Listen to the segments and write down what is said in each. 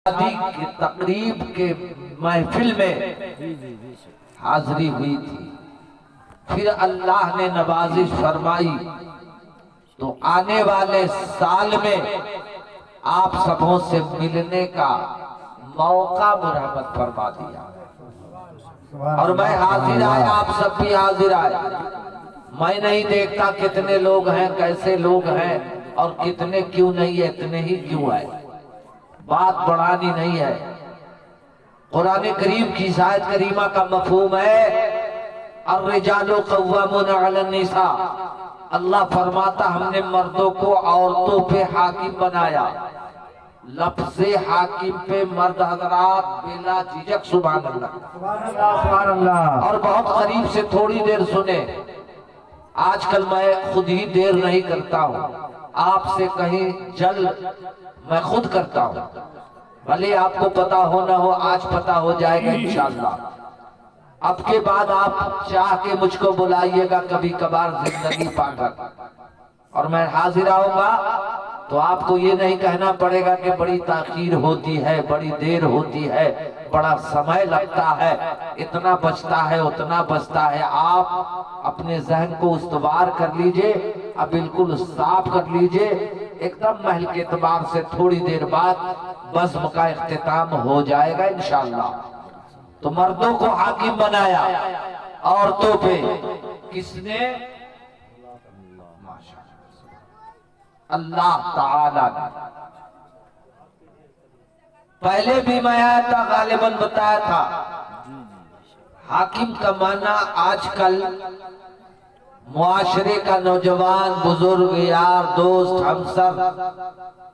کی تقریب کے محفل میں حاضری ہوئی تھی، پھر اللہ نے نوازش فرمائی تو آنے والے سال میں آپ سبوں سے ملنے کا موقع مرحمت فرما دیا اور میں حاضر آیا، آپ سب بھی حاضر آئے۔ میں نہیں دیکھتا کتنے لوگ ہیں، کیسے لوگ ہیں اور کتنے کیوں نہیں ہے، اتنے ہی کیوں ہے، بات بڑھانی نہیں ہے۔ قرآن کریم کی آیت کریمہ کا مفہوم ہے الرجال قوامون علی النساء، اللہ فرماتا ہم نے مردوں کو عورتوں پہ حاکم بنایا۔ لفظ حاکم پہ مرد حضرات بلا جھجک سبحان اللہ سبحان اللہ۔ اور بہت قریب سے تھوڑی دیر سنیں۔ آج کل میں خود ہی دیر نہیں کرتا ہوں، آپ سے کہیں جلد میں خود کرتا ہوں، بھلے آپ کو پتا ہو نہ ہو، آج پتا ہو جائے گا انشاءاللہ۔ اب کے بعد آپ چاہ کے مجھ کو بلائیے گا کبھی کبھار زندگی پا کر، اور میں حاضر آؤں گا تو آپ کو یہ نہیں کہنا پڑے گا کہ بڑی تاخیر ہوتی ہے، بڑی دیر ہوتی ہے، بڑا سمے لگتا ہے، اتنا بچتا ہے اتنا بچتا ہے۔ آپ اپنے ذہن کو استوار کر لیجئے، اب بالکل صاف کر لیجئے، ایک دم محل کے اعتبار سے تھوڑی دیر بعد بزم کا اختتام ہو جائے گا انشاءاللہ۔ تو مردوں کو حاکم بنایا عورتوں پہ، کس نے؟ اللہ تعالیٰ نے۔ پہلے بھی میں آیا تھا، غالباً بتایا تھا، حاکم کا معنی آج کل معاشرے کا نوجوان بزرگ یار دوست ہمسر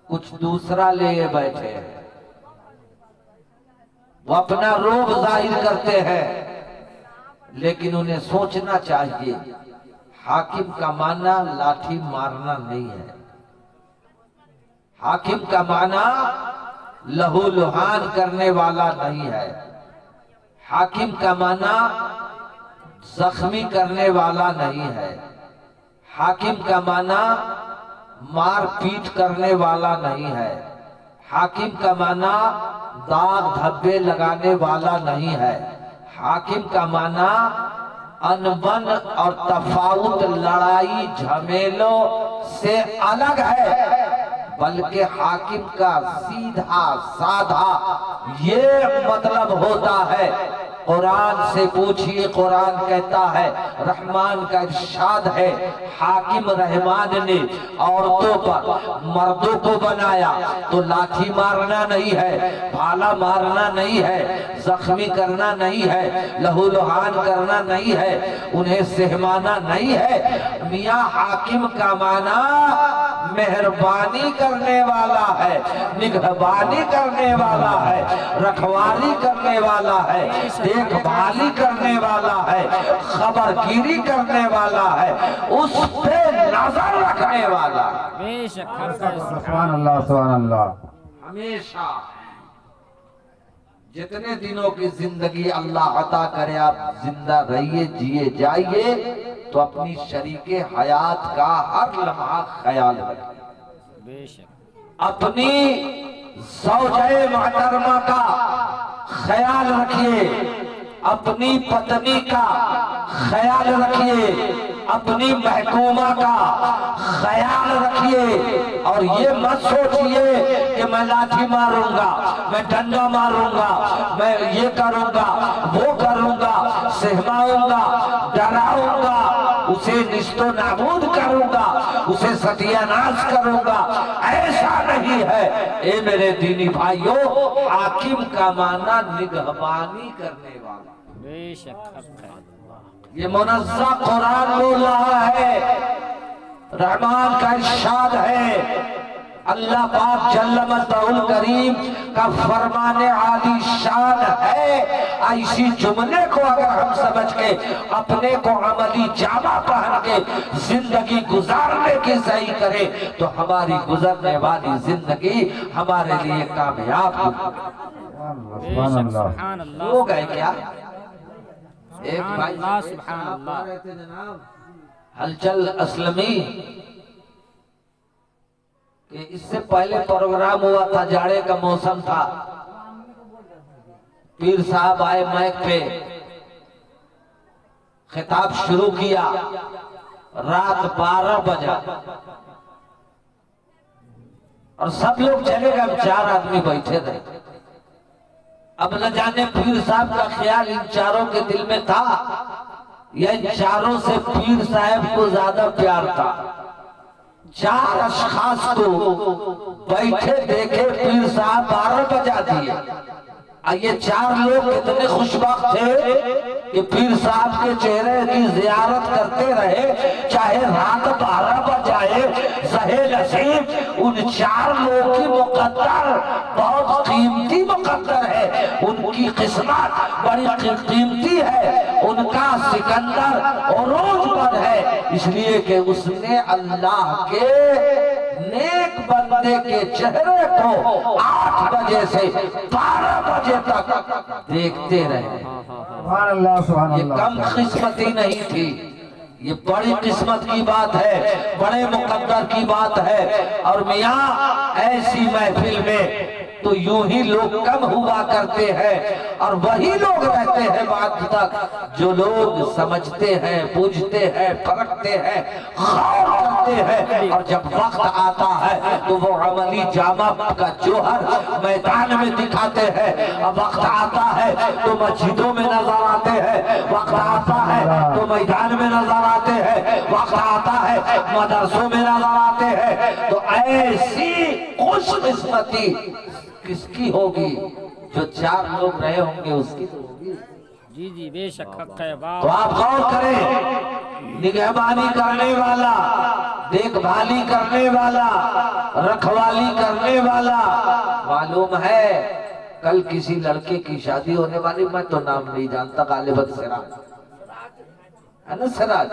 کچھ دوسرا لے بیٹھے ہیں، وہ اپنا روب ظاہر کرتے ہیں، لیکن انہیں سوچنا چاہیے حاکم کا معنی لاٹھی مارنا نہیں ہے، حاکم کا معنی لہو لہان کرنے والا نہیں ہے، حاکم کا معنی زخمی کرنے والا نہیں ہے، حاکم کا معنی مار پیٹ کرنے والا نہیں ہے، حاکم کا معنی داغ دھبے لگانے والا نہیں ہے، حاکم کا معنی انبن اور تفاوت لڑائی جھمیلوں سے الگ ہے، بلکہ حاکم کا سیدھا سادھا یہ مطلب ہوتا ہے۔ قرآن سے پوچھئے، قرآن کہتا ہے، رحمان کا ارشاد ہے، حاکم رحمان نے عورتوں پر مردوں کو بنایا تو لاٹھی مارنا نہیں ہے، بھالا مارنا نہیں ہے، زخمی کرنا نہیں ہے، لہو لہان کرنا نہیں ہے، انہیں سہمانا نہیں ہے۔ میاں حاکم کا معنی مہربانی کرنے والا ہے، نگہبانی کرنے والا ہے، رکھوالی کرنے والا ہے، دیکھ بھالی کرنے والا ہے، خبرگیری کرنے والا ہے، اس پہ نظر رکھنے والا ہے۔ سبحان اللہ سبحان اللہ۔ ہمیشہ جتنے دنوں کی زندگی اللہ عطا کرے آپ زندہ رہیے، جیے جائیے، تو اپنی شریک حیات کا ہر لمحہ خیال رکھیں، اپنی زوجہ محترمہ کا خیال رکھیے، اپنی پتنی کا خیال رکھیے، اپنی محکومہ کا خیال رکھیے، اور یہ مت سوچئے کہ میں لاٹھی ماروں گا، میں ڈنڈا ماروں گا، میں یہ کروں گا وہ کروں گا، سہماؤں گا، ڈراؤں گا، اسے نشت و نابود کروں گا، اسے ستیہ ناش کروں گا، ایسا نہیں ہے۔ اے میرے دینی بھائیوں، حاکم کا معنی نگہبانی کرنے والا، یہ منزہ قرآن بول رہا ہے، رحمان کا ارشاد ہے، اللہ پاک جل مجدہ الکریم کا فرمان عالی شان ہے۔ ایسی جملے کو اگر ہم سمجھ کے اپنے کو عملی جامہ پہن کے زندگی گزارنے کی صحیح کریں تو ہماری گزرنے والی زندگی ہمارے لیے کامیاب سبحان اللہ۔ ہو گئے کیا؟ ایک بھائی سبحان اللہ۔ ہلچل اسلمی کہ اس سے پہلے پروگرام ہوا تھا، جاڑے کا موسم تھا، پیر صاحب آئے مائک پہ، خطاب شروع کیا، رات 12 بجا اور سب لوگ چلے گئے، ہم 4 آدمی بیٹھے رہے۔ اب نہ جانے پیر صاحب کا خیال ان چاروں کے دل میں تھا یا ان چاروں سے پیر صاحب کو زیادہ پیار تھا۔ 4 اشخاص کو بیٹھے دیکھے پیر صاحب 12 بجا دیے۔ یہ 4 لوگ اتنے خوشبخت تھے کہ پیر صاحب کے چہرے کی زیارت کرتے رہے، چاہے رات 12 بجائے۔ زہے نصیب ان 4 لوگ کی مقدر بہت قیمتی مقدر ہے، ان کی قسمت بڑی قیمتی ہے، ان کا سکندر عروج پر ہے، اس لیے کہ اس نے اللہ کے نیک بندے کے چہرے کو 8 بجے سے 12 بجے تک دیکھتے رہے۔ سبحان اللہ سبحان یہ اللہ۔ کم قسمتی نہیں تھی، یہ بڑی قسمت کی بات ہے، بڑے مقدر کی بات ہے۔ اور میاں ایسی محفل میں تو یوں ہی لوگ کم ہوا کرتے ہیں اور وہی لوگ رہتے ہیں بعد تک جو لوگ سمجھتے ہیں، بوجھتے ہیں، پرکھتے ہیں، غور کرتے ہیں، اور جب وقت آتا ہے تو وہ عملی جامہ کا جوہر میدان میں دکھاتے ہیں۔ اب وقت آتا ہے تو مسجدوں میں نظر آتے ہیں، وقت آتا ہے تو میدان میں نظر آتے ہیں، وقت آتا ہے مدرسوں میں نظر آتے ہیں۔ تو ایسی خوش قسمتی کس کی ہوگی؟ جو 4 لوگ رہے ہوں گے اس کی تو ہوگی۔ جی جی بے شک حق ہے۔ تو آپ غور کریں، نگہبانی کرنے والا، دیکھ بھالی کرنے والا، رکھوالی کرنے والا، معلوم ہے کل کسی لڑکے کی شادی ہونے والی، میں تو نام نہیں جانتا، غالباً سراج ہے نا، سراج،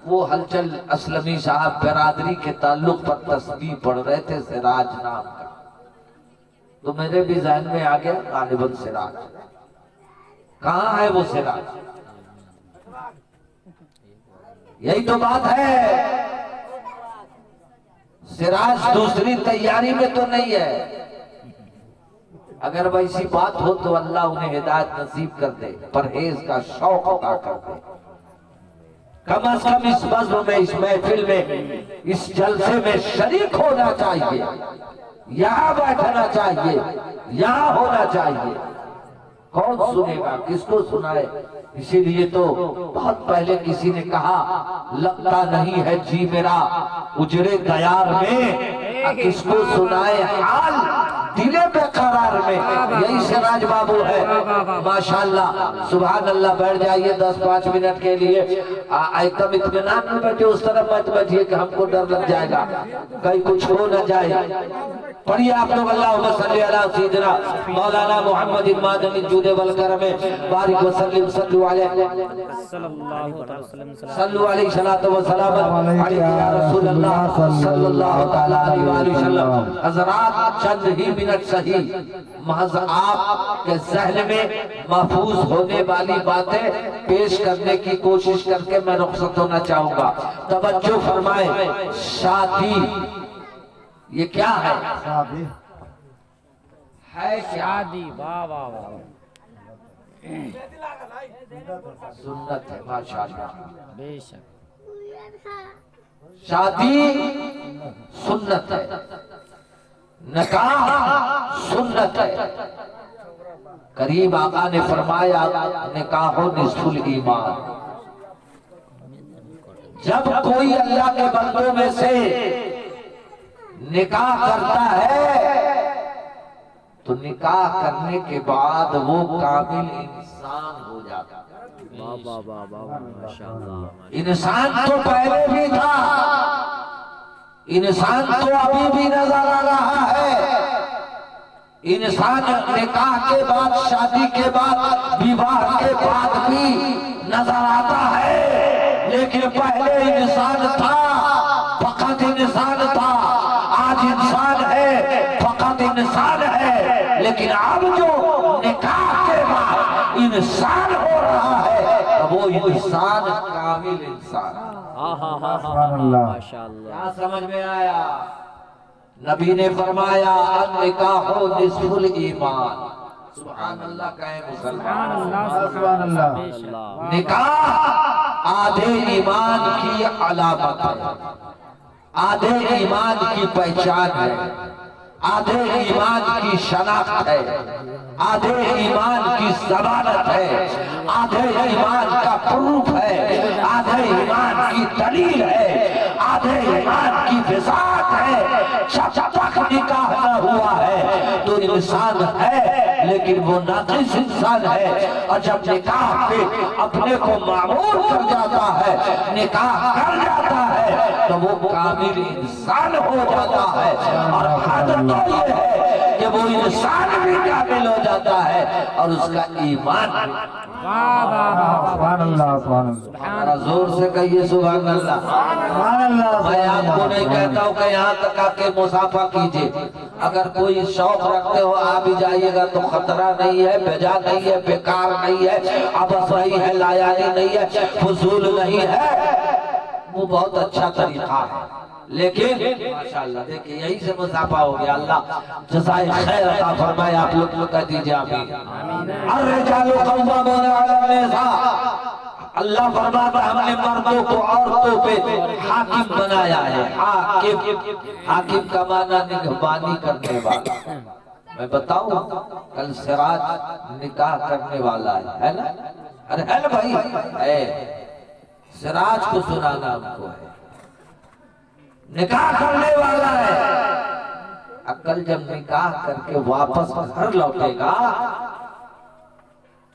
وہ ہلچل اسلمی صاحب برادری کے تعلق پر تسبیح پڑھ رہے تھے، سراج نام کا، تو میرے بھی ذہن میں آ گیا غالباً سراج۔ کہاں ہے وہ سراج؟ یہی تو بات ہے، سراج دوسری تیاری میں تو نہیں ہے۔ اگر ویسی بات ہو تو اللہ انہیں ہدایت نصیب کر دے، پرہیز کا شوق عطا کر دے۔ کم از کم اس بزم میں، اس محفل میں، اس جلسے میں شریک ہونا چاہیے، یہاں بیٹھنا چاہیے، یہاں ہونا چاہیے۔ کون سنے گا، کس کو سنائے؟ اسی لیے تو بہت پہلے کسی نے کہا، لگتا نہیں ہے جی میرا اجڑے دیار میں، کس کو سنائے حال دل بے قرار میں۔ یہی سراج بابو ہے، ماشاءاللہ، سبحان اللہ۔ بیٹھ جائیے 10-5 منٹ کے لیے، ایک دم اطمینان میں بیٹھے، اس طرح مت بیٹھیے کہ ہم کو ڈر لگ جائے گا کہیں کچھ ہو نہ جائے۔ پڑھیے آپ لوگ، اللہم صلی علی سیدنا مولانا محمد مادن الجود والکرم بارک وسلم، صلو علیہ صلی اللہ تعالی وسلم۔ صلو علیہ صلاۃ و سلام علیہ یا رسول اللہ صلی اللہ تعالی علیہ وآلہ وسلم۔ حضرات چند ہی منٹ صحیح، محض آپ کے ذہن میں محفوظ ہونے والی باتیں پیش کرنے کی کوشش کر کے میں رخصت ہونا چاہوں گا۔ توجہ فرمائیں، شادی یہ کیا ہے؟ شادی ہے کیا؟ شادی، واہ واہ واہ، سنت ہے، ماشاءاللہ۔ بے شک شادی سنت ہے، نکاح سنت ہے۔ قریب آقا نے فرمایا، نکاح نصف الایمان۔ جب کوئی اللہ کے بندوں میں سے نکاح کرتا ہے تو نکاح کرنے کے بعد وہ کامل انسان ہو جاتا ہے۔ انسان تو پہلے بھی تھا، انسان تو ابھی بھی نظر آ رہا ہے۔ انسان نکاح کے بعد، شادی کے بعد، بیواہ کے بعد بھی نظر آتا ہے، لیکن پہلے انسان تھا، فقط انسان تھا۔ آج انسان ہے، فقط انسان ہے، لیکن اب جو نکاح کے بعد انسان ہو رہا ہے وہ انسان کامل انسان۔ سبحان اللہ۔ ماشاءاللہ۔ کیا سمجھ میں آیا؟ نبی نے فرمایا، النکاح نصف الایمان، سبحان اللہ کہیں سبحان مسلمان. اللہ سبحان اللہ. بے شک. واہ. نکاح آدھے ایمان کی علامت ہے، آدھے ایمان کی پہچان ہے، آدھے ایمان کی شناخت ہے، آدھے ایمان کی ضمانت ہے، آدھے ایمان کا پروف ہے، آدھے ایمان کی دلیل ہے، آدھے ایمان کی وضاحت ہے. جب تک نکاح نہ ہوا ہے تو انسان ہے لیکن وہ ناقص انسان ہے، اور جب نکاح پہ اپنے کو معمول کر جاتا ہے، نکاح کر جاتا ہے تو وہ کامل انسان ہو جاتا ہے. اور حالت تو یہ ہے کہ وہ انسان بھی کامل ہو جاتا ہے اور اس کا ایمان بھی. واہ واہ واہ. سبحان اللہ سبحان اللہ ذرا زور سے کہیے سبحان اللہ. سبحان اللہ. میں آپ کو نہیں کہتا ہوں کہ یہاں تک آ کے مسافہ کیجئے، اگر کوئی شوق رکھتے ہو آ بھی جائیے گا تو خطرہ نہیں ہے، بجا نہیں ہے، بیکار نہیں ہے، اب صحیح ہے، لایانی نہیں ہے، فضول نہیں ہے، وہ بہت اچھا طریقہ ہے. لیکن ماشاءاللہ دیکھیں یہی سے مسافہ ہو گیا. اللہ جزائے خیر عطا فرمائے. آپ لوگ کہہ دیجئے آمین. الرجال قوامون علی النساء. اللہ فرماتا ہم نے مردوں کو عورتوں پہ حاکم بنایا ہے. حاکم کا معنی نگہبانی کرنے والا. میں بتاؤں کل سراج نکاح کرنے والا ہے نا؟ ارے ہے نا بھائی؟ ہے. سراج کو سنانا ہم کو ہے، نکاح کرنے والا ہے. عقل جب نکاح کر کے واپس گھر لوٹے گا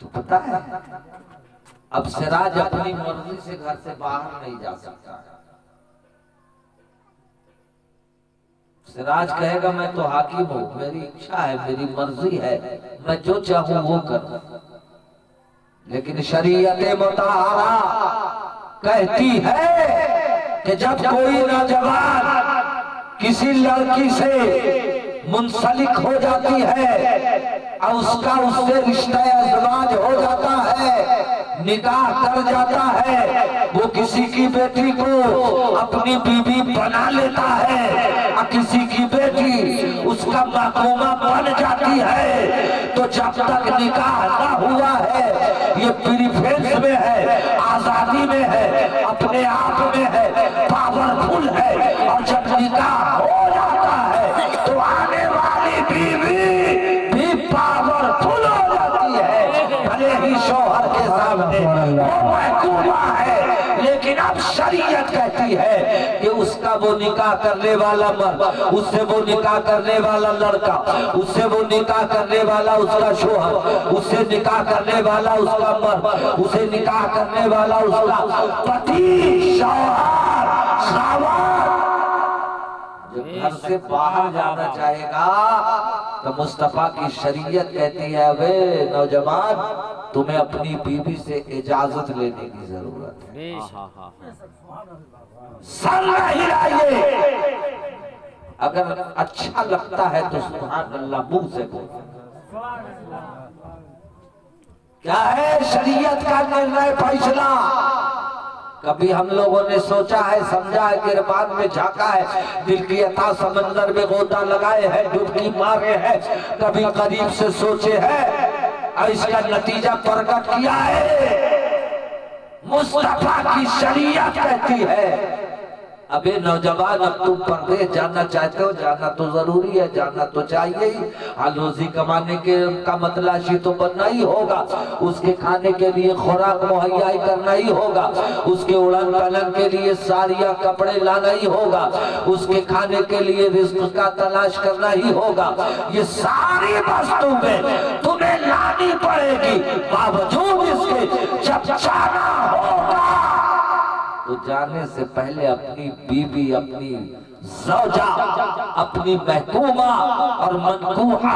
تو پتہ ہے اب سراج اپنی مرضی سے گھر سے باہر نہیں جا سکتا. سراج کہے گا میں تو حاکم ہوں، میری اچھا ہے، میری مرضی ہے، میں جو چاہوں وہ کروں. لیکن شریعت مطہرہ کہتی ہے کہ جب کوئی نوجوان کسی لڑکی سے منسلک ہو جاتی ہے اور اس کا اس سے رشتہ ازدواج ہو جاتا ہے، نکاح کر جاتا ہے، وہ کسی کی بیٹی کو اپنی بیوی بنا لیتا ہے اور کسی کی بیٹی اس کا محکومہ بن جاتی ہے، تو جب تک نکاح نہ ہوا ہے یہ پریفرنس میں ہے، آزادی میں ہے، اپنے آپ میں ہے، پاورفل ہے. اور جب نکاح ہو جاتا ہے تو آنے والی بیوی بھی پاورفل ہو جاتی ہے. بھلے ہی شوہر کے سامنے وہ محکومہ ہے، لیکن اب شریعت کہتی ہے کہ اس کا وہ نکاح کرنے والا مرد، اس سے وہ نکاح کرنے والا لڑکا، اس سے وہ نکاح کرنے والا اس کا شوہر، اس سے نکاح کرنے والا اس کا مرد، اسے نکاح کرنے والا اس کا پتی، شوہر، خاوند، جب گھر سے باہر جانا چاہے گا تو مصطفیٰ کی شریعت کہتی ہے اے نوجوان تمہیں اپنی بیوی سے اجازت لینے کی ضرورت ہے. بے شک. سر نہ ہلائیے، اگر اچھا لگتا ہے تو سبحان اللہ منہ سے بولو. کیا ہے شریعت کا نرنے فیصلہ؟ کبھی ہم لوگوں نے سوچا ہے، سمجھا ہے، گربان میں جھانکا ہے، دل کی عطا سمندر میں غوطہ لگائے ہیں، ڈبکی مارے ہیں، کبھی قریب سے سوچے ہیں اور اس کا نتیجہ پرگٹ کیا ہے؟ مصطفیٰ کی شریعت کہتی ہے ابے نوجوان اب تم پردیس جانا چاہتے ہو، جانا تو ضروری ہے، جانا تو چاہیے ہی. روزی کمانے کا متلاشی تو بننا ہی ہوگا، اس کے کھانے کے لیے خوراک مہیا کرنا ہی ہوگا، اس کے اڑن پلن کے لیے ساڑیاں کپڑے لانا ہی ہوگا، اس کے کھانے کے لیے رزق کا تلاش کرنا ہی ہوگا. یہ ساری وستویں تمہیں لانی پڑے گی. باوجود اس کے جب جانا ہوگا تو جانے سے پہلے اپنی بیوی، اپنی زوجہ، اپنی محکومہ اور منکوحہ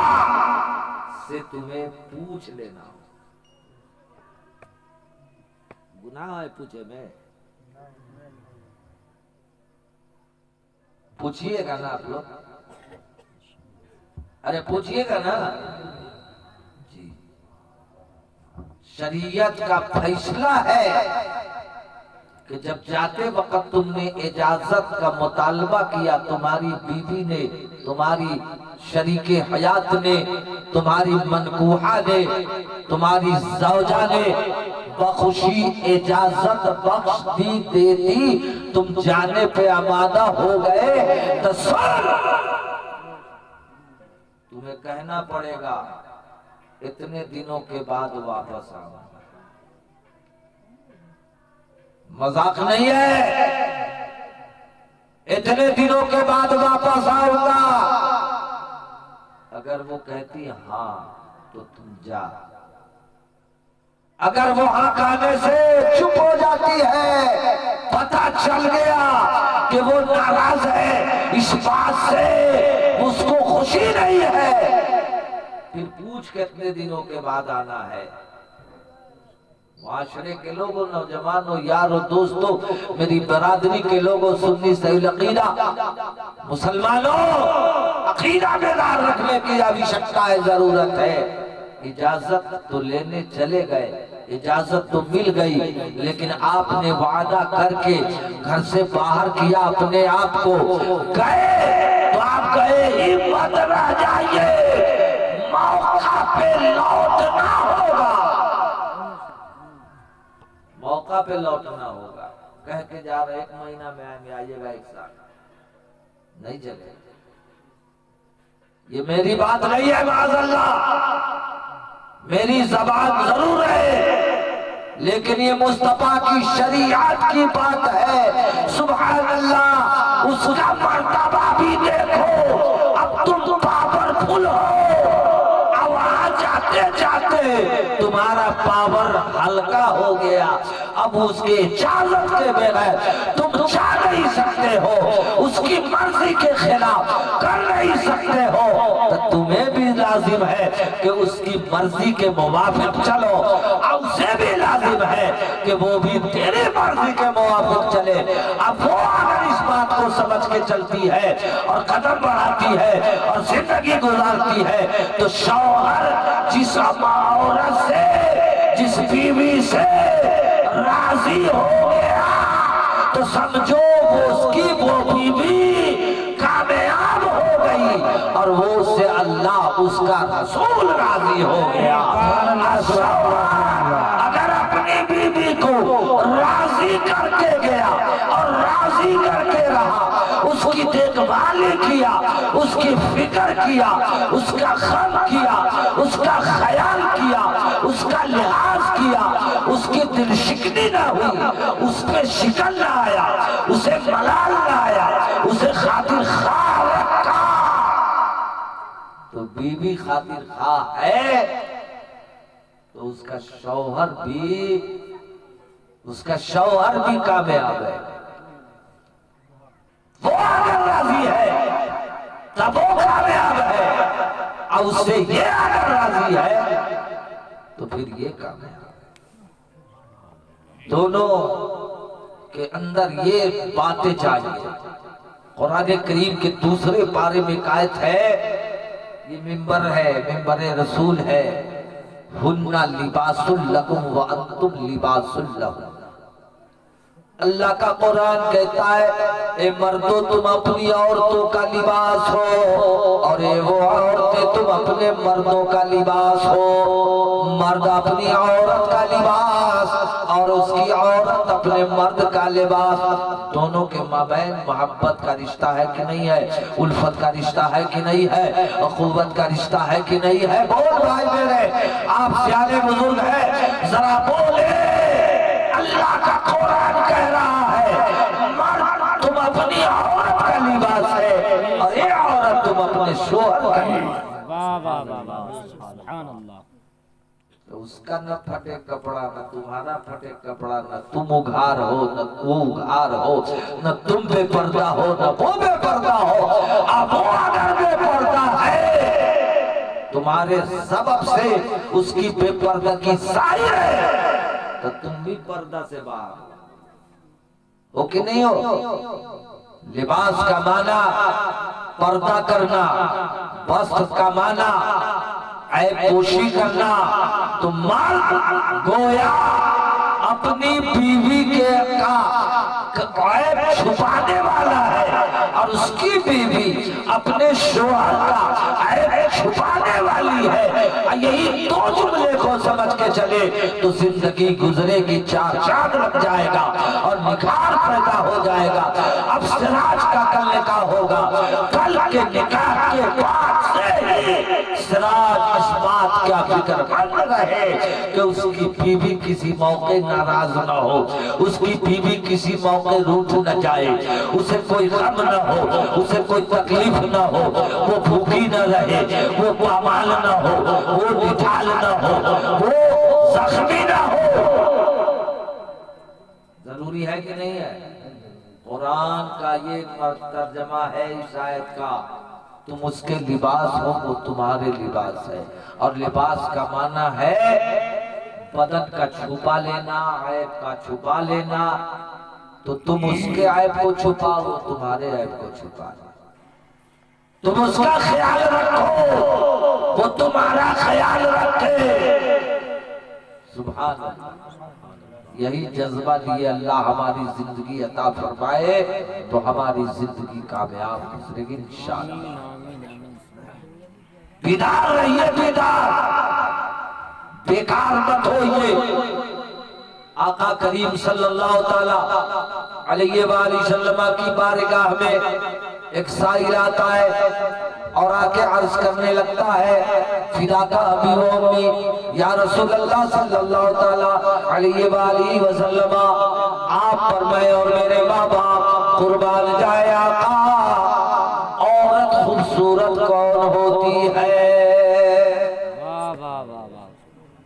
سے تمہیں پوچھ لینا. گناہ ہے پوچھے میں؟ پوچھئے گا نا آپ لوگ؟ ارے پوچھئے گا نا جی. شریعت کا فیصلہ ہے کہ جب جاتے وقت تم نے اجازت کا مطالبہ کیا، تمہاری بیوی نے، تمہاری شریک حیات نے، تمہاری منکوحہ نے، تمہاری زوجہ نے بخوشی اجازت بخش دی دیتی، تم جانے پہ آمادہ ہو گئے تو سن، تمہیں کہنا پڑے گا اتنے دنوں کے بعد واپس آؤں، مذاق نہیں ہے، اتنے دنوں کے بعد واپس آؤں گا۔ اگر وہ کہتی ہاں تو تم جا، اگر وہ ہاں کہنے سے چپ ہو جاتی ہے، پتہ چل گیا کہ وہ ناراض ہے اس بات سے، اس کو خوشی نہیں ہے، پھر پوچھ کتنے دنوں کے بعد آنا ہے۔ معاشرے کے لوگوں، نوجوانوں، یاروں، دوستوں، میری برادری کے لوگوں، سنی صحیح عقیدہ مسلمانوں، عقیدہ بیدار رکھنے کی آوشکتا ہے، ضرورت ہے۔ اجازت تو لینے چلے گئے، اجازت تو مل گئی، لیکن آپ نے وعدہ کر کے گھر سے باہر کیا اپنے آپ کو، گئے تو آپ گئے ہی مت رہ جائیے، موقع پہ لوٹنا ہوگا، موقع پہ لوٹنا ہوگا۔ کہہ کے جا رہے 1 مہینہ میں آئیں گے، آئیے گا 1 سال، نہیں چلے، یہ میری بات نہیں ہے، معاذ اللہ، میری زبان ضرور ہے، لیکن یہ مصطفیٰ کی شریعت کی بات ہے۔ سبحان اللہ، اس کا مرتبہ بھی دیکھو، اب تم پاورفل ہو، اب جاتے جاتے تمہارا پاور ہلکا ہو گیا، اب اس کی اجازت کے بغیر تم جا نہیں سکتے ہو، اس کی مرضی کے خلاف کر نہیں سکتے ہو، تو تمہیں بھی لازم ہے کہ اس کی مرضی کے موافق چلو، اور اسے بھی لازم ہے کہ وہ بھی تیری مرضی کے موافق چلے۔ اب وہ اگر اس بات کو سمجھ کے چلتی ہے اور قدم بڑھاتی ہے اور زندگی گزارتی ہے، تو شوہر جس عورت سے، جس بیوی سے راضی ہو گیا، تو سمجھو اس کی وہ بیوی کامیاب ہو گئی، اور وہ اس سے اللہ، اس کا رسول راضی ہو گیا۔ اگر اپنی بیوی کو راضی کر کے گیا اور راضی کر کے رہا، اس کی دیکھ بھال کیا، اس کی فکر کیا، اس کا غم کیا، اس کا خیال کیا، اس کا لحاظ کیا، اس کی دل شکنی نہ ہوئی، اس پہ شکن نہ آیا، اسے ملال نہ آیا، اسے خاطر خواہ رکھا، تو بیوی خاطر خواہ ہے، تو اس کا شوہر بھی کامیاب ہے۔ وہ اگر راضی ہے تب وہ کامیاب ہے، اور اس سے یہ اگر راضی ہے تو پھر یہ کامیاب ہے۔ دونوں کے اندر یہ باتیں چاہیے۔ قرآن کریم کے دوسرے پارے میں ایک آیت ہے، یہ ممبر ہے، ممبر رسول ہے، ہن لباس لکم وانتم لباس لہم۔ اللہ کا قرآن کہتا ہے اے مردو تم اپنی عورتوں کا لباس ہو، اور اے وہ عورتیں تم اپنے مردوں کا لباس ہو۔ مرد اپنی عورت کا لباس اور اس کی عورت اپنے مرد کا لباس، دونوں کے مابین محبت کا رشتہ ہے کہ نہیں ہے، الفت کا رشتہ ہے کہ نہیں ہے، اخوت کا رشتہ ہے کہ نہیں ہے؟ بول بھائی میرے، آپ سیانے بزرگ ہیں، ذرا بولے۔ اللہ کا قرآن کہہ رہا ہے مرد تم اپنی عورت کا لباس ہے، اور یہ عورت تم اپنے شوہر کا لباس۔ واہ واہ واہ واہ، سبحان اللہ۔ تو اس کا نہ پھٹے کپڑا، نہ تمہارا پھٹے کپڑا، نہ تم اگھار ہو نہ وہ اگھار ہو، نہ تم بے پردہ ہو نہ وہ بے پردہ ہو۔ اب وہ اگر بے پردہ ہے تمہارے سبب سے اس کی بے پردگی ظاہر ہے، تو تم بھی پردہ سے باہر ہو کہ نہیں ہو؟ لباس کا معنی پردہ کرنا، وسط کا معنی عیب پوشی کرنا، تو مرد گویا اپنی بیوی کے عیب چھپانے والا ہے، اور اس کی بیوی اپنے شوہر کا عیب چھپانے والی ہے، یہی دو جملے کو سمجھ کے چلے تو زندگی گزرے گی، چار چاند لگ جائے گا اور نکھار پیدا ہو جائے گا۔ اب سراج کا کل نکاح ہوگا، کل کے نکاح کے بعد سے سراج اس بات کیا فکر مند رہے کہ اس کی بیوی کسی موقع ناراض نہ ہو، اس کی بیوی کسی موقع روٹھ نہ جائے، اسے کوئی غم نہ ہو، اسے کوئی تکلیف نہ ہو، وہ بھوکی نہ رہے، وہ پامال نہ ہو، وہ نڈھال نہ ہو، وہ زخمی نہ ہو۔ ضروری ہے کہ نہیں ہے؟ قرآن کا یہ ترجمہ ہے اس آیت کا، تم اس کے لباس ہو وہ تمہارے لباس ہے، اور لباس کا معنی ہے بدن کا چھپا لینا، عیب کا چھپا لینا، تو تم اس کے عیب کو چھپاؤ وہ تمہارے عیب کو چھپا لے، تم اس کا خیال رکھو وہ تمہارا خیال رکھے۔ سبحان اللہ، یہی جذبہ لیے اللہ ہماری زندگی عطا فرمائے تو ہماری زندگی کامیاب گزرے گی انشاءاللہ۔ بیدار رہیے، بیدار، بیکار مت ہوئیے۔ آقا کریم صلی اللہ تعالی علیہ وآلہ وسلم کی بارگاہ میں ایک سائل آتا ہے اور آ کے عرض کرنے لگتا ہے، فداک ابی و امی، یا رسول اللہ صلی اللہ تعالی علیہ وآلہ وسلم، آپ پر میں اور میرے ماں باپ قربان جائے آقا، عورت خوبصورت کون ہوتی ہے؟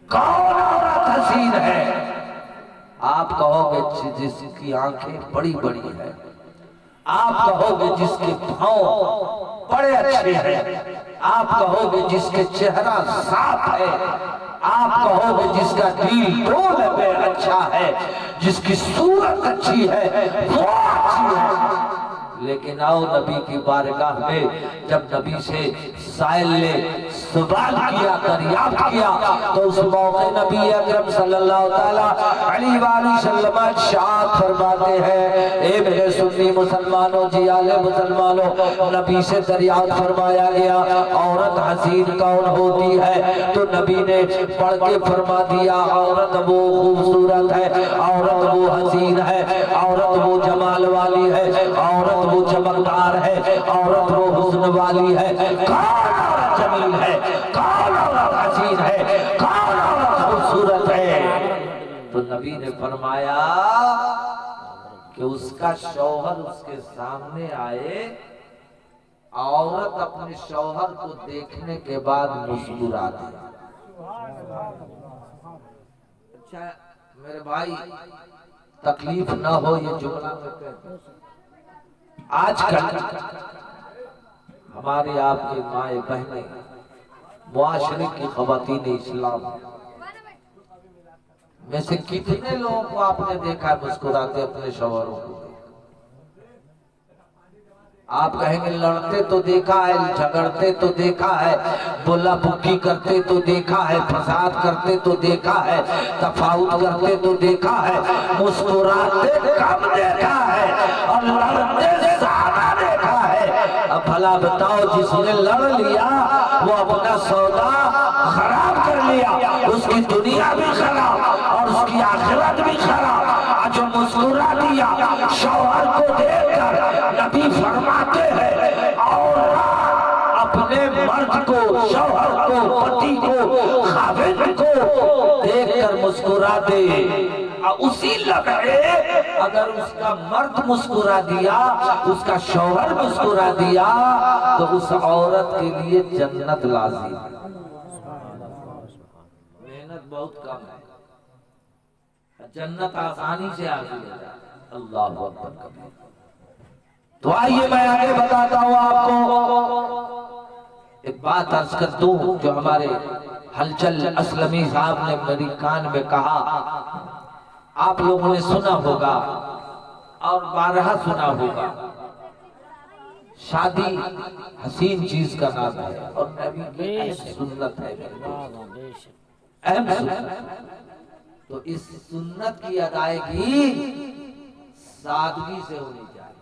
کون عورت حسین ہے؟ آپ کہو گے جس کی آنکھیں بڑی بڑی ہیں، آپ کہو گے جس کے پاؤں بڑے اچھے ہیں، آپ کہو گے جس کے چہرہ صاف ہے، آپ کہو گے جس کا دل ڈول میں اچھا ہے، جس کی صورت اچھی ہے وہ اچھی ہے۔ لیکن آؤ نبی کی بارگاہ میں جب نبی سے سائل نے سوال کیا، دریافت کیا، تو اس موقع نبی اکرم صلی اللہ تعالیٰ علیہ وآلہ وسلم ارشاد فرماتے ہیں، اے میرے سنی مسلمانوں، جیال مسلمانوں، نبی سے دریافت فرمایا گیا عورت حسین کون ہوتی ہے؟ تو نبی نے پڑھ کے فرما دیا، عورت وہ خوبصورت ہے، عورت وہ حسین ہے، عورت وہ جمال والی ہے، عورت وہ چمکدار ہے، عورت وہ حسن والی ہے۔ کون عورت جمیل ہے؟ کون عورت حسین ہے؟ کون عورت خوبصورت ہے؟ تو نبی نے فرمایا کہ اس کا شوہر اس کے سامنے آئے، عورت اپنے شوہر کو دیکھنے کے بعد مسکرا دے۔ اچھا میرے بھائی، تکلیف نہ ہو یہ جملہ میں کہتے ہیں، آج کل ہمارے آپ کے مائیں بہنیں، معاشرے کی خواتین اسلام میں سے کتنے لوگوں کو آپ نے دیکھا ہے مسکراتے اپنے شوہروں کو؟ آپ کہیں گے لڑتے تو دیکھا ہے، جھگڑتے تو دیکھا ہے، بولا بکی کرتے تو دیکھا ہے، فساد کرتے تو دیکھا ہے، تفاوت کرتے تو دیکھا ہے، مسکراتے کم دیکھا ہے اور لڑتے زیادہ دیکھا ہے۔ اب بھلا بتاؤ، جس نے لڑ لیا وہ اپنا سودا خراب کر لیا، اس کی دنیا بھی خراب اور اس کی آخرت بھی خراب۔ جو مسکرا دیا شوہر کو دیکھ کر، نبی فرماتے ہیں عورت اپنے مرد کو، شوہر کو، پتی کو، خاوند کو دیکھ کر مسکرا دے، اسی لمحے اگر اس کا مرد مسکرا دیا، اس کا شوہر مسکرا دیا، تو اس عورت کے لیے جنت لازم ہے۔ محنت بہت کم ہے، جنت آسانی سے حاصل ہو جائے۔ اللہ اکبر کبیر۔ تو آئیے میں آگے بتاتا ہوں آپ کو ایک بات عرض کر دوں جو ہمارے ہلچل اسلمی صاحب نے میری کان میں کہا، آپ لوگوں نے سنا ہوگا اور بارہا سنا ہوگا، شادی حسین چیز کا نام ہے اور نبی کی اہم سنت ہے، اہم سنت۔ تو اس سنت کی ادائیگی سادگی سے ہونی چاہیے،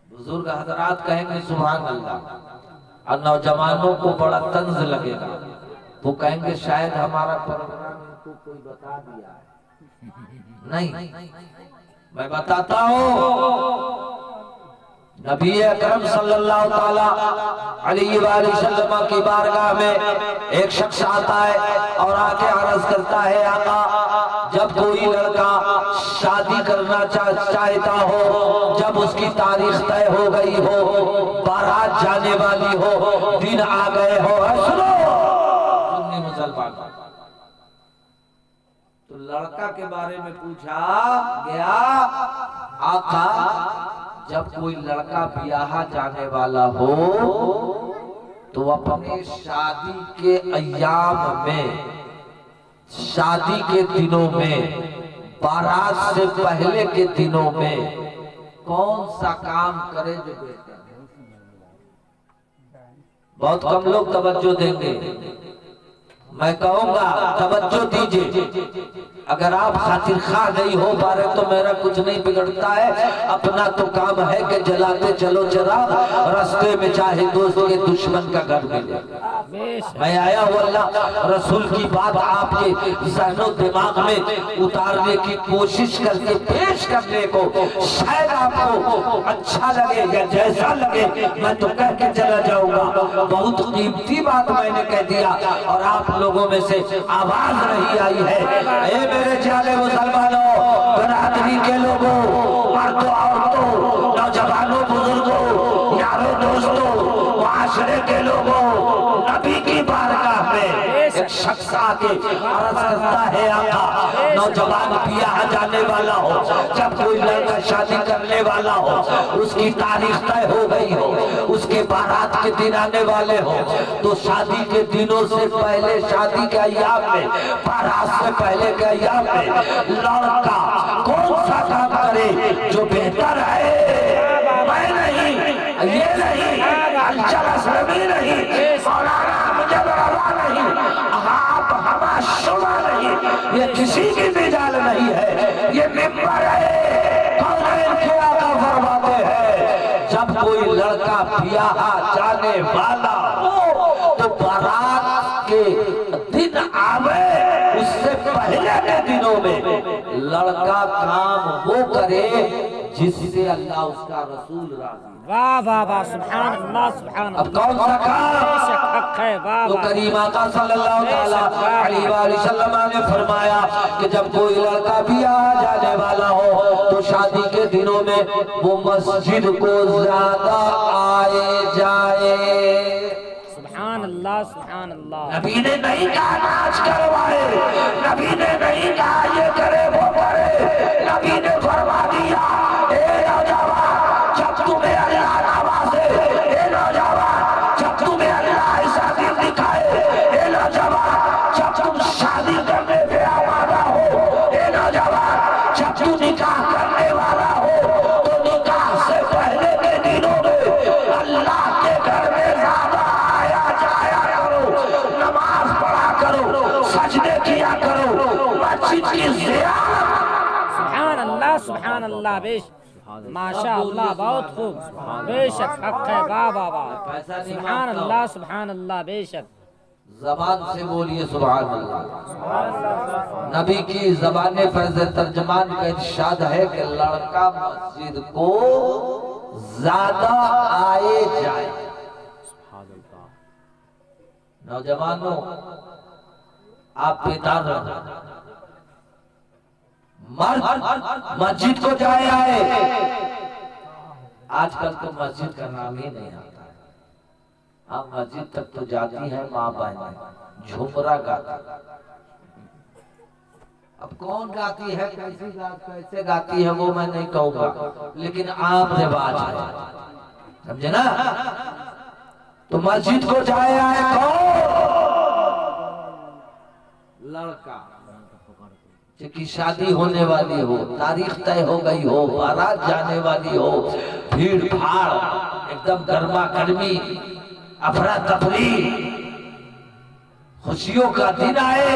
بزرگ حضرات کہیں گے سبحان اللہ، اور نوجوانوں کو بڑا طنز لگے گا، وہ کہیں گے شاید ہمارا پروگرام ان کو کوئی بتا دیا ہے۔ نہیں، میں بتاتا ہوں، نبی اکرم صلی اللہ تعالی علیہ وآلہ وسلم کی بارگاہ میں ایک شخص آتا ہے اور آ کے عرض کرتا ہے آقا، جب کوئی لڑکا شادی کرنا چاہتا ہو، جب اس کی تاریخ طے ہو گئی ہو، بارات جانے والی ہو، دن آ گئے ہو، سنو سنی مسلمان، تو لڑکا کے بارے میں پوچھا گیا، آقا جب کوئی لڑکا بیاہ جانے والا ہو تو اپنے شادی کے ایام میں، شادی کے دنوں میں، بارات سے پہلے کے دنوں میں کون سا کام کرے جو بہتر ہے؟ بہت کم لوگ توجہ دیں گے، میں کہوں گا توجہ دیجئے، اگر آپ خاطر خواہ نہیں ہو پا رہے تو میرا کچھ نہیں بگڑتا ہے، اپنا تو کام ہے کہ جلاتے چلو چراغ، راستے میں چاہے دوست کے دشمن کا گھر ملے۔ میں آیا ہوں اللہ رسول کی بات آپ کے ذہن و دماغ میں اتارنے کی کوشش کر کے پیش کرنے کو، شاید آپ کو اچھا لگے یا جیسا لگے میں تو کہہ کے چلا جاؤں گا، بہت قیمتی بات میں نے کہہ دیا اور آپ لوگوں میں سے آواز نہیں آئی ہے۔ اے میرے جانے مسلمانوں، برادری کے لوگوں، مردوں عورتوں، نوجوانوں بزرگوں، یاروں دوستوں، معاشرے کے لوگوں، نبی کی بارگاہ میں ایک شخص آکے عرض کرتا ہے آقا، نوجوان بیاہ جانے والا ہو، جب کوئی لڑکا شادی کرنے والا ہو، اس کی تاریخ طے ہو گئی ہو، اس کے بارات کے دن آنے والے ہو، تو شادی کے دنوں سے پہلے، شادی کے ایام میں، بارات سے پہلے کے ایام میں لڑکا کون سا کام کرے جو بہتر ہے؟ میں نہیں، یہ نہیں، الجلس نبی نہیں، مولانا مجھے روا نہیں، آپ ہما شما نہیں، یہ کسی کی مجال نہیں ہے، یہ ممبر ہے، قولین کے آقا فرماتے ہیں جب کوئی لڑکا بیاہ جانے والا ہو تو بارات کے دن آوے، اس سے پہلے کے دنوں میں لڑکا کام وہ کرے جس سے اللہ اس کا رسول راضی۔ واہ واہ واہ، سبحان اللہ سبحان اللہ۔ اب کون سا کام؟ تو کریم آقا صلی اللہ علیہ وآلہ وسلم نے فرمایا کہ جب کوئی لڑکا بیاہ جانے والا ہو تو شادی کے دنوں میں وہ مسجد کو زیادہ آئے جائے۔ سبحان اللہ سبحان اللہ۔ نبی نے نہیں کہا ناچ کروائے، نبی نے نہیں کہا یہ کرے وہ کرے، نبی نے فرما دیا اے نوجوان جب تمہیں اللہ نوازے، اے نوجوان جب تمہیں اللہ ایسا دن دکھائے، اے نوجوان جب تم شادی کرنے پہ آمادہ ہو، اے نوجوان جب تم نکاح کرنے والا ہو تو نکاح سے پہلے کے دنوں میں اللہ کے گھر میں زیادہ آیا جایا کرو، نماز پڑھا کرو، سجدے کیا کرو، مسجد کی زیارت۔ سبحان اللہ سبحان اللہ، بیش ماشاء اللہ، بہت خوب، بے شک حق ہے، واہ واہ واہ، سبحان اللہ سبحان اللہ، بے شک۔ زبان سے بولیے سبحان اللہ۔ نبی کی زبان فیض ترجمان کا ارشاد ہے کہ لڑکا مسجد کو زیادہ آئے جائے۔ نوجوانوں آپ بیدار رہو، مرد مسجد کو جائے آئے، آج کل تو مسجد کا نام ہی نہیں آتا ہے، ہم مسجد تک تو جاتی ہیں ماں بہنیں، جھمرا گاتی، اب کون گاتی ہے، کیسے گاتی ہے وہ میں نہیں کہوں گا، لیکن عام رواج ہے، سمجھے نا؟ تو مسجد کو جائے آئے کون؟ لڑکا کی شادی ہونے والی ہو، تاریخ طے ہو گئی ہو، بارات جانے والی ہو، بھیڑ بھاڑ، ایک دم گرما گرمی، افراتفری، خوشیوں کا دن آئے،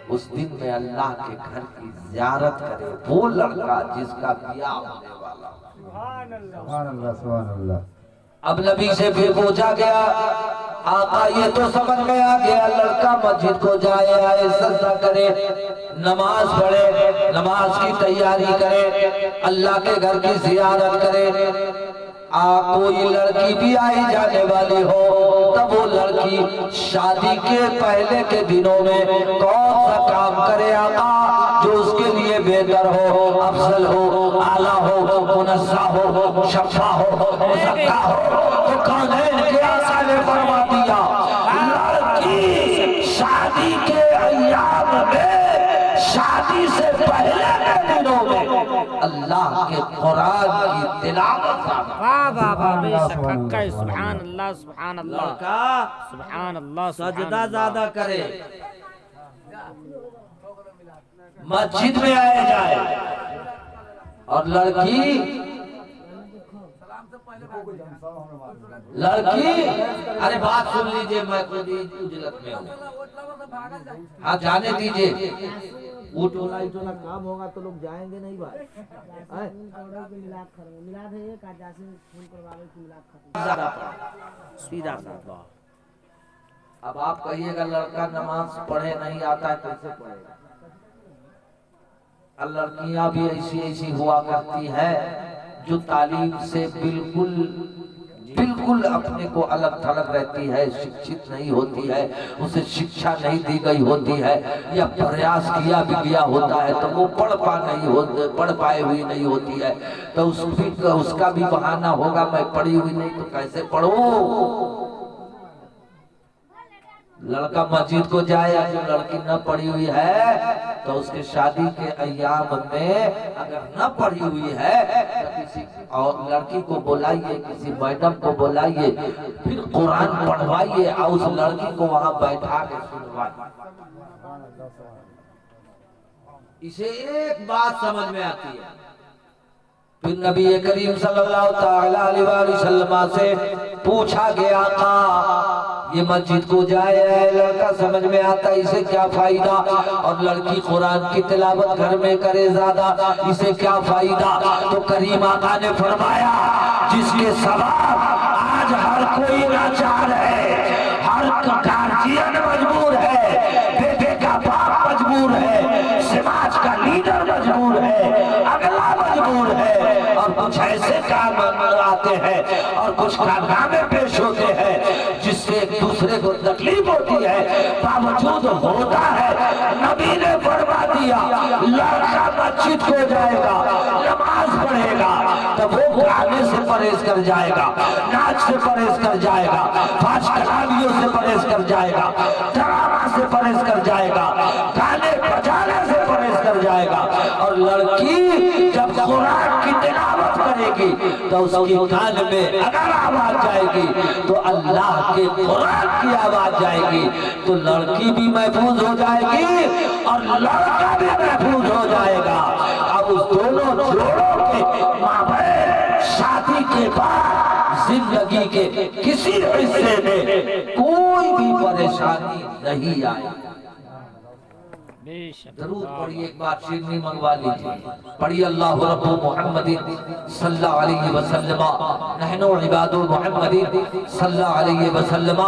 اس دن میں اللہ کے گھر کی زیارت کرے وہ لڑکا جس کا بیاہ ہونے والا ہو۔ سبحان اللہ سبحان اللہ. اب نبی سے پھر پوچھا گیا آقا یہ تو سمجھ میں آ گیا لڑکا مسجد کو جائے آئے سجدہ کرے نماز پڑھے نماز کی تیاری کرے اللہ کے گھر کی زیارت کرے کوئی لڑکی بھی آئی جانے والی ہو تب وہ لڑکی شادی کے پہلے کے دنوں میں کون سا کام کرے آقا جو اس کے لیے بہتر ہو افضل ہو اعلیٰ ہو منزہ ہو مشفع ہو مزکہ ہو تو کونین کے آقا نے فرما دیا لڑکی شادی کے ایام میں شادی سے پہلے کے دنوں میں اللہ کے قرآن کی تلاوت واہ واہ واہ بے شک حق ہے سبحان اللہ سبحان اللہ لڑکا سبحان اللہ سجدہ زیادہ کرے مسجد میں آئے جائے اور لڑکی ارے بات سن لیجئے میں خود ہی اجلت میں ہوں ہاں جانے دیجئے وہ ٹولا ہی ٹولا کام ہوگا تو لوگ جائیں گے نہیں بھائی سیدھا اب آپ کہیے گا لڑکا نماز پڑھے نہیں آتا ہے کیسے پڑھے گا لڑکیاں بھی ایسی ایسی ہوا کرتی ہے جو تعلیم سے بالکل اپنے کو الگ تھلگ رہتی ہے شکشت نہیں ہوتی ہے اسے شکشا نہیں دی گئی ہوتی ہے یا پریاس کیا بھی گیا ہوتا ہے تو وہ پڑھ پائے ہوئی نہیں ہوتی ہے تو اس کا بھی بہانہ ہوگا میں پڑھی ہوئی نہیں تو کیسے پڑھوں لڑکا مسجد کو جائے یا جو لڑکی نہ پڑھی ہوئی ہے تو اس کے شادی کے ایام میں اگر نہ پڑھی ہوئی ہے تو کسی اور لڑکی کو بلائیے کسی میڈم کو بلائیے پھر قرآن پڑھوائیے اور اس لڑکی کو وہاں بیٹھا کے سنوائیے اسے ایک بات سمجھ میں آتی ہے پھر نبی کریم صلی اللہ علیہ وسلم سے پوچھا گیا آقا یہ مسجد کو جائے ہے لڑکا سمجھ میں آتا اسے کیا فائدہ اور لڑکی قرآن کی تلاوت گھر میں کرے زیادہ اسے کیا فائدہ تو کریم آقا نے فرمایا جس کے سبب آج ہر کوئی لاچار ہے ہر گارجین مجبور ہے بیٹے کا باپ مجبور ہے سماج کا لیڈر مجبور ہے اگلا مجبور ہے اور کچھ ایسے کام آتے ہیں اور کچھ کارنامے پیش ہوتے ہیں جس سے ایک دوسرے کو تکلیف ہوتی ہے باوجود ہوتا ہے نبی نے فرما دیا لڑکا مسجد کو جائے گا نماز پڑھے گا تو وہ گانے سے پرہیز کر جائے گا ناچ سے پرہیز کر جائے گا فحش کلامیوں سے پرہیز کر جائے گا ڈرامہ سے پرہیز کر جائے گا گانے بجانے سے پرہیز کر جائے گا اور لڑکی جب قرآن کی تلاوت کرے گی تو اس کی کان میں اگر آواز جائے گی تو اللہ کے قرآن کی آواز جائے گی تو لڑکی بھی محفوظ ہو جائے گی اور لڑکا بھی محفوظ ہو جائے گا اب اس دونوں جوڑوں کے مابین شادی کے بعد زندگی کے کسی حصے میں کوئی بھی پریشانی نہیں آئے درود پڑھی ایک بار شیرنی منگوا لیجیے پڑھی اللہ رب محمد صلی اللہ علیہ وسلم نحن عباد محمد صلی اللہ علیہ وسلم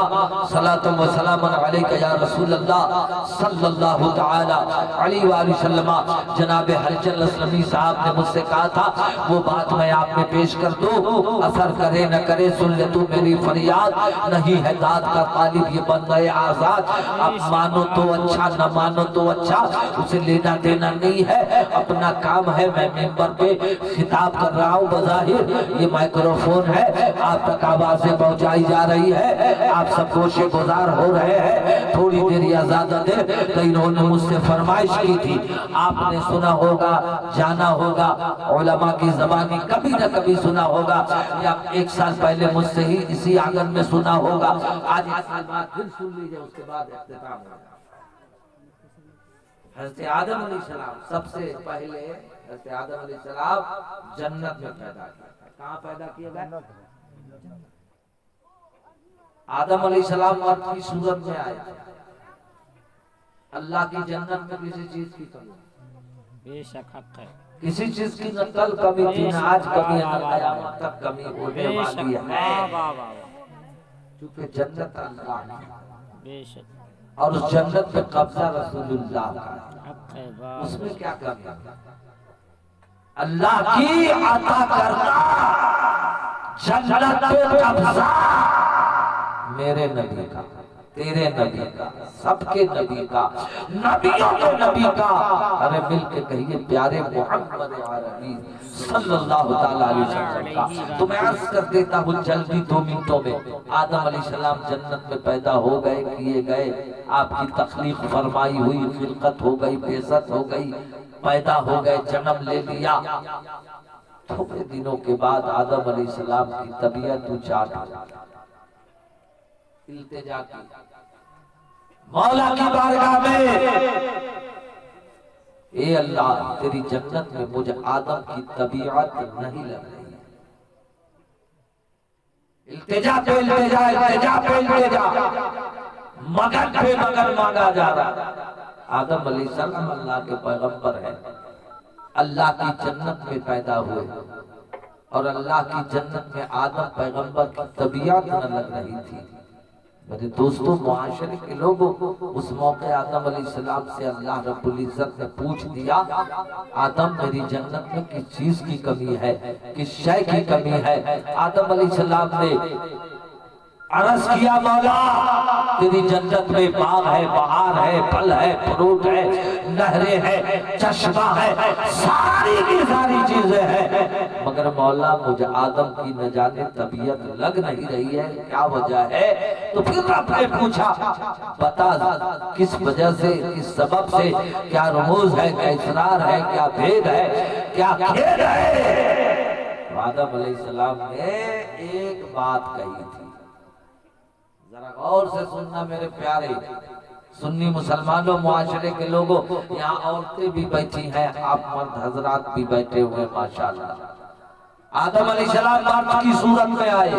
صلاة و سلام علیکہ یا رسول اللہ صلی اللہ تعالی علیہ وآلہ وسلم جناب حرچل اسلمی صاحب نے مجھ سے کہا تھا وہ بات میں آپ میں پیش کر دوں اثر کرے نہ کرے سن لے تو میری فریاد نہیں ہے داد کا طالب یہ بن گئے آزاد اب مانو تو اچھا نہ مانو تو اچھا اسے لینا دینا نہیں ہے اپنا کام ہے میں ممبر پہ خطاب کر رہا ہوں بظاہر یہ مائکروفون ہے آپ تک آوازیں پہنچائی جا رہی ہے آپ سب گوشے گزار ہو رہے ہیں تھوڑی دیر یا زیادہ دیر تو انہوں نے مجھ سے فرمائش کی تھی آپ نے سنا ہوگا جانا ہوگا علماء کی زبانی کبھی نہ کبھی سنا ہوگا یا ایک سال پہلے مجھ سے ہی اسی آنگن میں سنا ہوگا آج ایک سال بعد پھر سن لیجئے اس کے بعد اختتام ہوگا حضرت آدم علیہ السلام سب سے پہلے حضرت آدم علیہ السلام جنت میں پیدا کیا کہاں پیدا کیا گیا آدم علیہ السلام مرد کی صورت میں آئے اللہ کی جنت میں کسی چیز کی کمی بے شک حق ہے کسی چیز کی نہ کل کمی تھی نہ آج کمی ہے نہ قیامت تک کمی ہونے والی ہے، کیونکہ جنت اللہ بے شک اور اس جنت پہ قبضہ رسول اللہ کا ہے، اس میں کیا کمی ہے؟ اللہ کی عطا کردہ جنت پہ قبضہ میرے نبی کا، تیرے نبی کا، سب کے نبی کا، نبیوں کے نبی کا۔ ارے مل کے کہیے پیارے محمد عربی صلی اللہ علیہ وسلم کا۔ تو میں عرض کر دیتا ہوں جلدی 2 منٹوں میں، آدم علیہ السلام جنت میں پیدا ہو گئے، کیے گئے، آپ کی تخلیق فرمائی ہوئی، خلقت ہو گئی، بعثت ہو گئی، پیدا ہو گئے، جنم لے لیا۔ تھوڑے دنوں کے بعد آدم علیہ السلام کی طبیعت اچاٹ التجا کی مولا کی بارگاہ میں، اے اللہ تیری جنت میں مجھے آدم کی طبیعت نہیں لگ رہی ہے۔ التجا پہ التجا، التجا پہ التجا، مگن پہ مگن مانگا جا رہا۔ آدم علیہ السلام اللہ کے پیغمبر ہیں، اللہ کی جنت میں پیدا ہوئے، اور اللہ کی جنت میں آدم پیغمبر کی طبیعت نہ لگ رہی تھی۔ میرے دوستوں، معاشرے کے لوگوں، اس موقع آدم علیہ السلام سے اللہ رب العزت نے پوچھ دیا، آدم میری جنت میں کس چیز کی کمی ہے، کس شے کی کمی ہے؟ آدم علیہ السلام نے عرض کیا، مولا تیری جنت میں باغ ہے، بہار ہے، پھل ہے، فروٹ ہے، نہریں ہے، چشمہ ہے، ساری کی ساری چیزیں ہیں، مگر مولا مجھے آدم کی نہ جانے طبیعت لگ نہیں رہی ہے، کیا وجہ ہے؟ تو پھر رب نے پوچھا، بتا کس وجہ سے، کس سبب سے، کیا رموز ہے، کیا اسرار ہے، کیا بھید ہے، کیا کھید ہے؟ آدم علیہ السلام نے ایک بات کہی تھی، ذرا غور سے سننا میرے پیارے سنی مسلمانوں، معاشرے کے لوگوں، یہاں عورتیں بھی بیٹھی ہیں، آپ مرد حضرات بھی بیٹھے ہوئے ماشاءاللہ۔ آدم علیہ السلام مرد کی صورت میں آئے،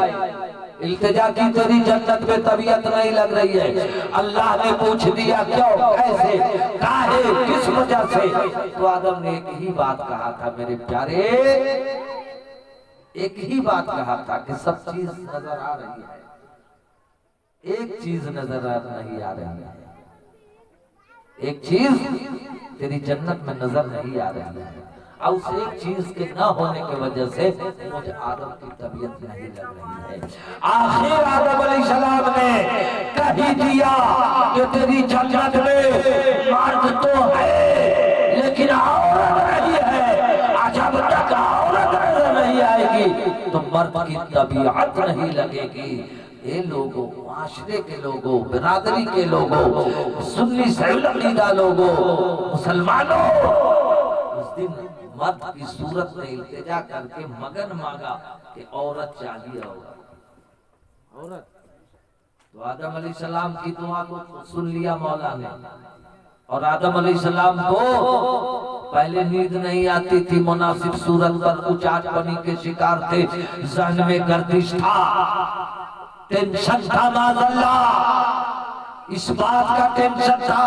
التجا کی تیری جنت میں طبیعت نہیں لگ رہی ہے۔ اللہ نے پوچھ دیا کیوں، کیسے، کاہے، کس وجہ سے؟ تو آدم نے ایک ہی بات کہا تھا میرے پیارے، ایک ہی بات کہا تھا کہ سب چیز نظر آ رہی ہے، ایک چیز نظر نہیں آ رہی ہے، ایک چیز تیری جنت میں نظر نہیں آ رہی ہے، اور اس ایک چیز کے نہ ہونے کی وجہ سے مجھے آدم کی طبیعت نہیں لگ رہی ہے۔ آخر آدم علیہ السلام نے کہی دیا کہ تیری جنت میں مرد تو ہے لیکن عورت نہیں ہے، جب تک عورت نظر نہیں آئے گی تو مرد کی طبیعت نہیں لگے گی۔ اے لوگوں، معاشرے کے لوگوں، برادری کے لوگوں، سنی سعید عقیدہ لوگوں، مسلمانوں، اس دن مرد کی صورت میں التجا کر کے مگن مانگا کہ عورت چاہیے ہوگا، عورت۔ تو آدم علیہ السلام کی دعا کو سن لیا مولا نے، اور آدم علیہ السلام کو پہلے نیند نہیں آتی تھی، مناسب صورت پر اچاٹ پنی کے شکار تھے، ذہن میں گردش تھا، ٹینشن تھا، معاذاللہ اس بات کا ٹینشن تھا،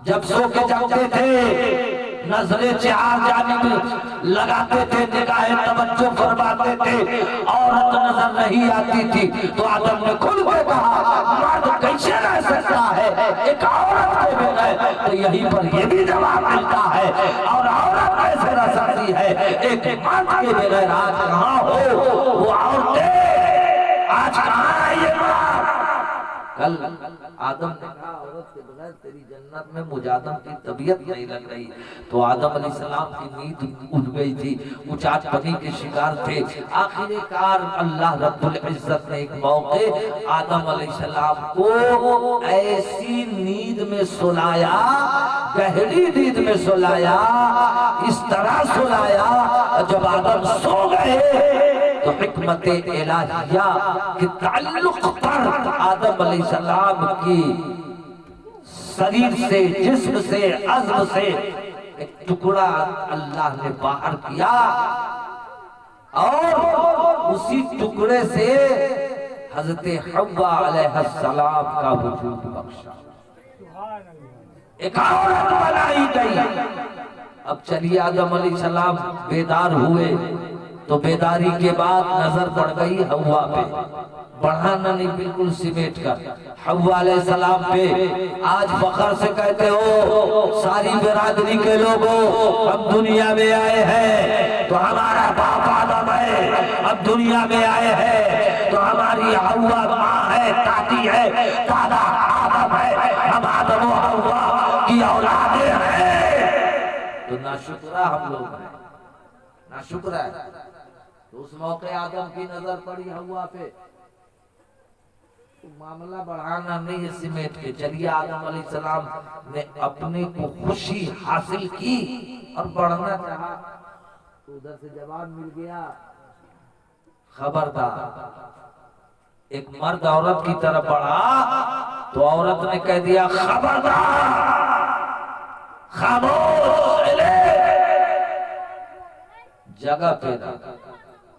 جب سو کے جاتے تھے نظریں چار جانب لگاتے تھے، نگاہ توجہ فرماتے تھے، عورت نظر نہیں آتی تھی، تو آدم نے کھل کے کہا مرد کیسے رہ سکتا ہے ایک عورت کے بغیر؟ تو یہیں پر یہ بھی جواب ملتا ہے، اور عورت کیسے رہ سکتی ہے ایک مرد کے بغیر؟ آج کہاں ہو وہ عورتیں، آج کہاں ہے یہ مرد؟ کل آدم نے کہا عورت کے بغیر تیری جنت میں مجھ آدم کی طبیعت نہیں لگ رہی، تو آدم علیہ السلام کی نیند اٹھ گئی تھی، اچاٹ پنی کے شکار تھے۔ آخر کار اللہ رب العزت نے ایک موقع آدم علیہ السلام کو ایسی نیند میں سلایا، گہری نیند میں سلایا، اس طرح سلایا جب آدم سو گئے تو حکمت الہیہ کے تعلق پر آدم علیہ السلام کی شریر سے، جسم سے، عظم سے ایک ٹکڑا اللہ نے باہر کیا، اور اسی ٹکڑے سے حضرت حوا علیہ السلام کا وجود بخشا، ایک عورت بنائی گئی، اور آدم علیہ السلام اب چلیے آدم علیہ السلام بیدار ہوئے تو بیداری کے بعد نظر پڑ گئی حوا پہ، بڑھانا نہیں بالکل سمیٹ کر حوا علیہ السلام پہ۔ آج فخر سے کہتے ہو ساری برادری کے لوگوں اب دنیا میں آئے ہیں تو ہمارا باپ آدم ہے، اب دنیا میں آئے ہیں تو ہماری حوا ماں ہے، دادی ہے، دادا آدم ہے، ہم آدم و حوا کی اولادیں ہیں۔ تو ناشکرہ ہم لوگ ہیں، ناشکرہ ہے۔ تو اس موقع آدم کی نظر پڑی حوا پہ، معاملہ بڑھانا نہیں ہے سمیٹ کے چلیے۔ آدم علیہ السلام نے اپنے کو خوشی حاصل کی اور بڑھنا چاہا تو ادھر سے جواب مل گیا، خبردار۔ ایک مرد عورت کی طرف بڑھا تو عورت نے کہہ دیا خبردار، خاموش، جگہ پہ رہا۔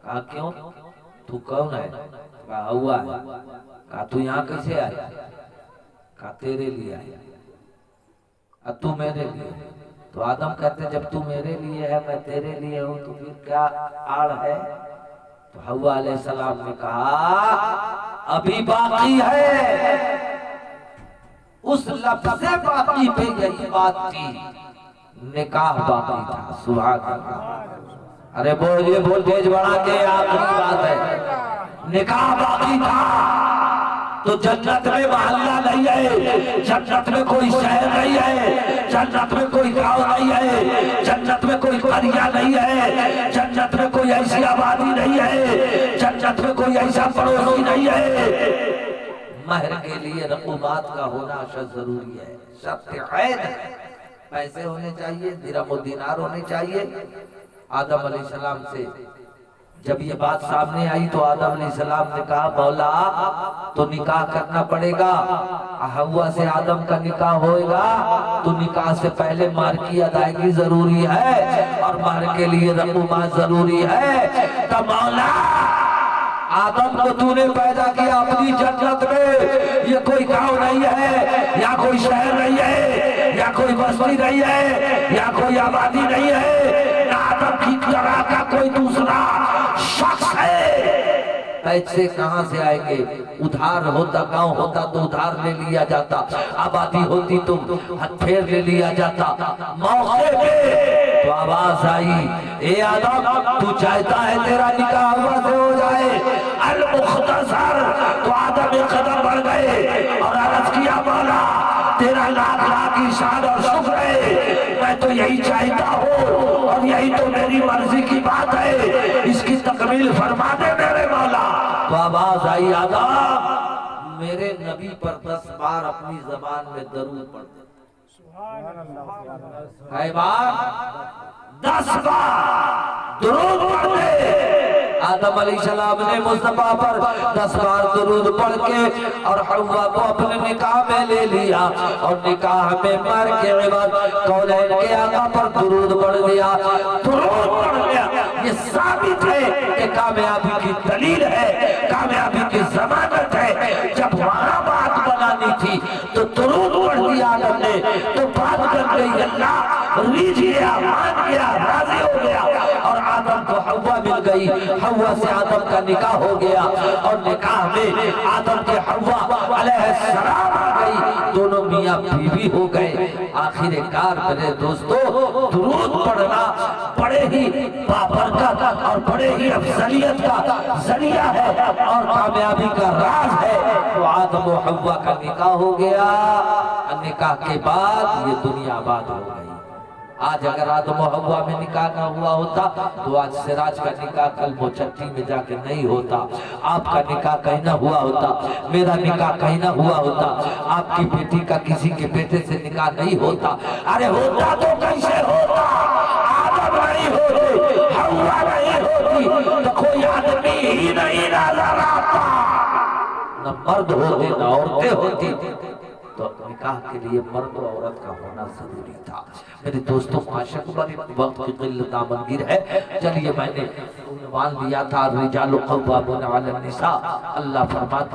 کہا کیوں؟ تو کون ہے؟ کہا ہوا ہے۔ کہا تو یہاں کیسے آیا؟ کہا تیرے لیے آیا۔ اب تو میرے لیے؟ تو آدم کہتے جب تو میرے لیے ہے میں تیرے لیے ہوں تو پھر کیا آڑ ہے؟ تو حوا علیہ السلام نے کہا ابھی باقی ہے۔ اس لفظ باقی پہ یہی بات تھی، نکاح باقی تھا۔ سبحان اللہ، ارے بولیے وولٹیج بڑھا کے، آخری بات ہے، نکاح باقی تھا۔ تو جنت میں محلہ نہیں ہے، جنت میں کوئی شہر نہیں ہے، جنت میں کوئی گاؤں نہیں ہے، جنت میں کوئی قریہ نہیں ہے، جنت میں کوئی ایسی آبادی نہیں ہے، جنت میں کوئی ایسا پڑوسی نہیں ہے۔ مہر کے لیے رقوبات کا ہونا شرط ضروری ہے، شرط عین ہے، پیسے ہونے چاہیے، درہم و دینار ہونے چاہیے۔ آدم علیہ السلام سے جب یہ بات سامنے آئی تو آدم علیہ السلام نے کہا مولا تو نکاح کرنا پڑے گا، حوا سے آدم کا نکاح ہوئے گا تو نکاح سے پہلے مہر کی ادائیگی ضروری ہے اور مہر کے لیے رقوبات ضروری ہے۔ تو مولا آدم کو تو نے پیدا کیا اپنی جنت میں، یہ کوئی گاؤں نہیں ہے یا کوئی شہر نہیں ہے یا کوئی بستی نہیں ہے یا کوئی آبادی نہیں ہے، نہ آدم کی طرح کا کوئی دوسرا شخص ہے۔ پیسے کہاں سے آئیں گے؟ ادھار ہوتا، گاؤں ہوتا تو ادھار لے لیا جاتا، آبادی ہوتی تو ہتھ پھیر لے لیا جاتا۔ موقع پہ تو آواز آئی اے آدم تو چاہتا ہے تیرا نکاح ہوا سے ہو جائے؟ المختصر تو آدم ایک قدم بڑھ گئے اور عرض کیا مولا تیرا لاکھ لاکھ شان اور شکر ہے، میں تو یہی چاہتا ہوں اور یہی تو میری مرضی کی بات ہے، اس کی تکمیل فرما دے میرے مولا۔ تو آواز آئی آدم میرے نبی پر 10 بار اپنی زبان میں درود پڑھ دے۔ کئی بار؟ 10 بار درود پڑھ دے۔ آدم علیہ السلام نے مصطفیٰ پر 10 بار درود پڑھ کے اور حوا کو اپنے نکاح میں لے لیا اور نکاح میں مہر کے عوض کونین کے آقا پر درود پڑھ دیا۔ درود پڑھ دیا یہ ثابت ہے کہ کامیابی کی دلیل ہے، کامیابی کی ضمانت ہے۔ جب وہاں بات بنانی تھی تو درود پڑھ دیا آدم نے تو بات کر گئی، اللہ ریجھ گیا، مان گیا، راضی ہو گیا اور آدم کو حوا مل گئی۔ حوا سے آدم کا نکاح ہو گیا اور نکاح میں آدم کے حوا علیہ السلام آ گئی، دونوں میاں بیوی ہو گئے۔ آخر کار میرے دوستو درود پڑھنا بڑے ہی بابرکت اور بڑے ہی افضلیت کا ذریعہ ہے اور کامیابی کا راز ہے۔ تو آدم و حوا کا نکاح ہو گیا، نکاح کے بعد یہ دنیا آباد ہو گئی۔ آج اگر آدم و حوا میں نکاح نہ ہوا ہوتا تو آج سراج کا نکاح کل موچٹی میں جا کے نہیں ہوتا، آپ کا نکاح کہیں نہ ہوا ہوتا، میرا نکاح کہیں نہ ہوا ہوتا، آپ کی بیٹی کا کسی کے بیٹے سے نکاح نہیں ہوتا۔ ارے ہوتا تو کیسے ہوتا؟ آدم نہیں ہوتے، حوا نہیں ہوتی تو کوئی آدمی ہی نہیں نظر آتا، نہ مرد ہوتے نہ عورتیں ہوتی۔ تو نکاح کے لیے مرد و عورت کا ہونا ضروری تھا۔ میرے دوستوں معاشق پر وقت کی قلت دامنگیر ہے، چلیے میں نے عنوان دیا تھا الرجال قوامون علی النساء، اللہ فرماتا